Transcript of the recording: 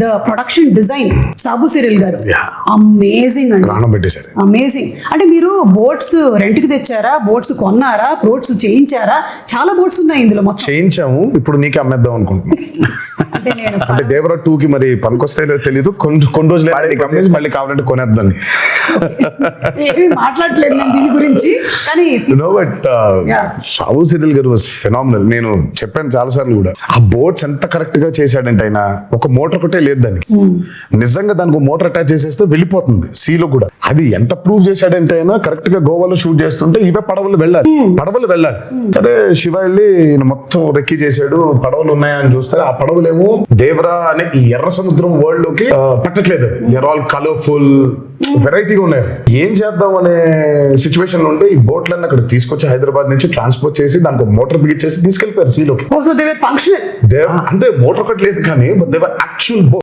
The production design Sabu Cyril గారు Yeah. Amazing అండి, ప్రాణం పెట్టేశారు. అమేజింగ్. అంటే మీరు బోట్స్ రెంట్కి తెచ్చారా, బోట్స్ కొన్నారా, బోట్స్ చేయించారా? చాలా బోట్స్ ఉన్నాయి ఇందులో మొత్తం. చేయించాము, ఇప్పుడు నీకే అమ్మేద్దాం అనుకుంటున్నాం. అంటే నేను అంటే దేవరా 2 కి మరి పనికొస్తాయో తెలీదు, కొన్ని రోజులు అమ్మేసి మళ్ళీ కావాలంటే కొనేద్దాం. ఏమీ మాట్లాడలేదు నేను దీని గురించి, కానీ బట్ Yeah. సాబు సిరిల్ గారు వాస్ ఫెనామినల్. నేను చెప్పాను చాలా సార్లు కూడా, ఆ బోట్స్ ఎంత కరెక్ట్ గా చేశాడంటే ఆయన ఒక మోటార్ ఒకటే లేదు దానికి, నిజంగా దానికి మోటార్ అటాచ్ చేసేస్తే వెళ్ళిపోతుంది సీలో కూడా. అది ఎంత ప్రూవ్ చేశాడంటే ఆయన కరెక్ట్ గా గోవాలో షూట్ చేస్తుంటే ఇవే పడవలు వెళ్ళాలి. సరే శివ వెళ్ళి ఈయన మొత్తం రెక్కి చేశాడు, పడవలు ఉన్నాయా అని చూస్తే ఆ పడవలేమో దేవరా అనే ఈ ఎర్ర సముద్రం వరల్డ్ లోకి పట్టట్లేదు. దేర్ ఆల్ కలర్ఫుల్, వెరైటీగా ఉన్నాయి. ఏం చేద్దాం అనే సిచ్యువేషన్ లో ఉంటే ఈ బోట్లన్నీ అక్కడ తీసుకొచ్చి హైదరాబాద్ నుంచి ట్రాన్స్పోర్ట్ చేసి దానికి మోటార్ బిగించేసి తీసుకెళ్లిపోయారు సీలోకి. So they were functional. అంటే మోటార్ ఒకటి లేదు కానీ యాక్చువల్